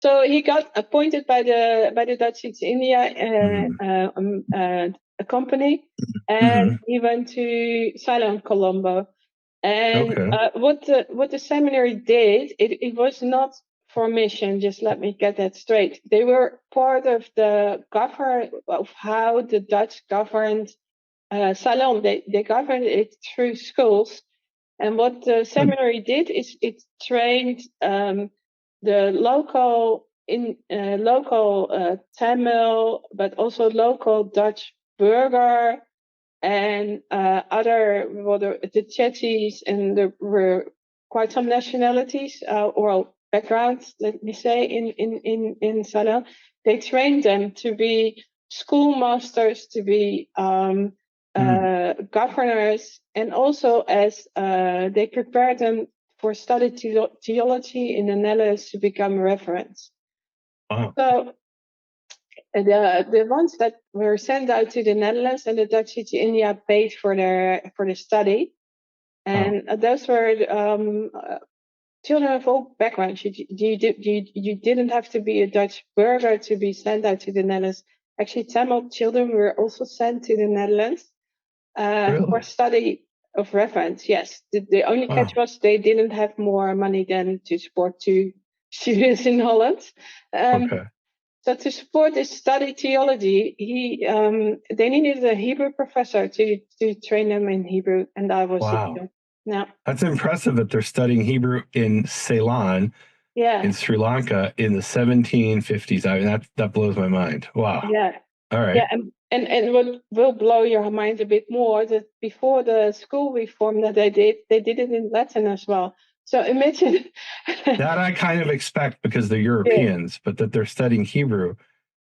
So he got appointed by the Dutch East India a company, and he went to Ceylon, Colombo. And what the seminary did, it was not for mission. Just let me get that straight. They were part of the of how the Dutch governed Ceylon. They governed it through schools. And what the seminary did is it trained the local Tamil, but also local Dutch burgher and other the Chetties, and there were quite some nationalities or backgrounds, let me say, in Ceylon. They trained them to be schoolmasters, to be governors, and also as they prepared them for study theology in the Netherlands to become reverends. So the ones that were sent out to the Netherlands and the Dutch East India paid for their study, and those were children of all backgrounds. You didn't have to be a Dutch burgher to be sent out to the Netherlands. Actually, Tamil children were also sent to the Netherlands for study of reference. Yes, the only catch was they didn't have more money than to support 2 students in Holland. So to support this study theology, they needed a Hebrew professor to train them in Hebrew, and I was Now that's impressive that they're studying Hebrew in Ceylon, in Sri Lanka, in the 1750s. I mean, that blows my mind. Wow. Yeah. All right. Yeah, and what will blow your mind a bit more, that before the school reform that they did it in Latin as well. So imagine that I kind of expect because they're Europeans, but that they're studying Hebrew.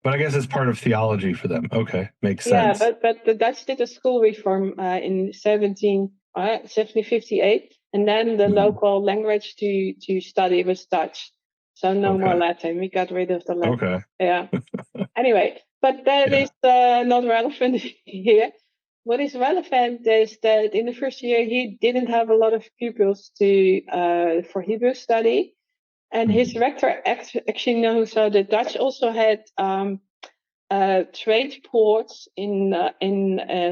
But I guess it's part of theology for them. Okay, makes sense. Yeah, but the Dutch did a school reform in 1758, and then the local language to study was Dutch. So no more Latin. We got rid of the Latin. Okay. Yeah. Anyway, but that is not relevant here. What is relevant is that in the first year he didn't have a lot of pupils for Hebrew study, and his rector actually knows. So the Dutch also had trade ports in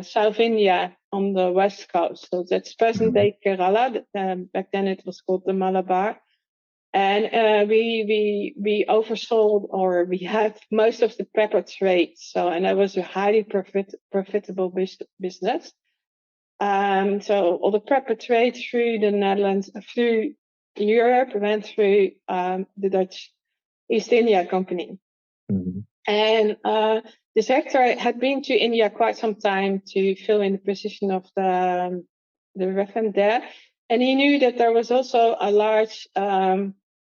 South India on the west coast. So that's present day Kerala. Back then it was called the Malabar. And we oversold, or we had most of the pepper trade. So, and that was a highly profitable business. So all the pepper trade through the Netherlands, through Europe, went through the Dutch East India Company. And this rector had been to India quite some time to fill in the position of the reverend there. And he knew that there was also a large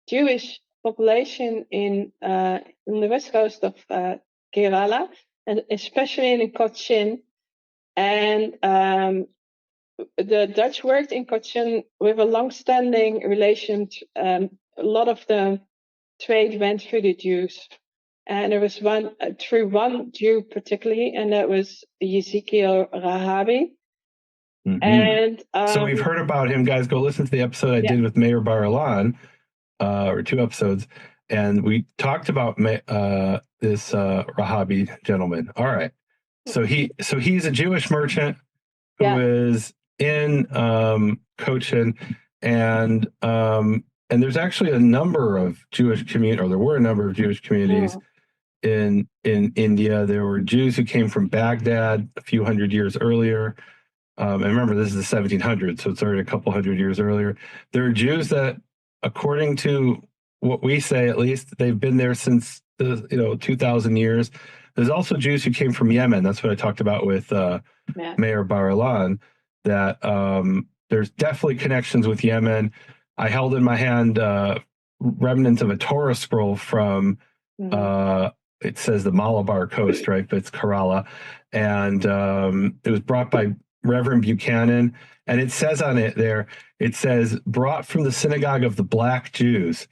Jewish population in the west coast of Kerala, and especially in Cochin. And the Dutch worked in Cochin with a long-standing relation. A lot of the trade went through the Jews. And there was through one Jew particularly, and that was Ezekiel Rahabi. And so we've heard about him, guys. Go listen to the episode I did with Mayor Bar-Ilan, or 2 episodes, and we talked about this Rahabi gentleman. All right, so he's a Jewish merchant who is in Cochin, and there's actually a number of Jewish communities, or there were a number of Jewish communities in India. There were Jews who came from Baghdad a few hundred years earlier. And remember, this is the 1700s, so it's already a couple hundred years earlier. There are Jews that, according to what we say, at least, they've been there since 2,000 years. There's also Jews who came from Yemen. That's what I talked about with Mayor Bar-Ilan, that there's definitely connections with Yemen. I held in my hand remnants of a Torah scroll from it says the Malabar coast, right? But it's Kerala. And it was brought by Reverend Buchanan. And it says on it there, it says, brought from the synagogue of the Black Jews.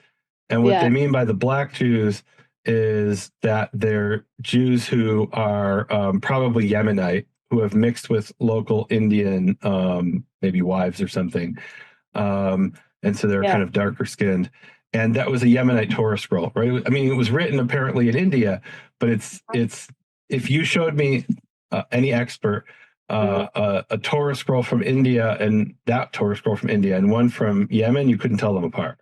And what they mean by the Black Jews is that they're Jews who are probably Yemenite, who have mixed with local Indian, maybe wives or something. And so they're kind of darker skinned. and that was a Yemenite Torah scroll, right? I mean, it was written apparently in India, but it's if you showed me any expert a Torah scroll from India and that Torah scroll from India and one from Yemen, you couldn't tell them apart.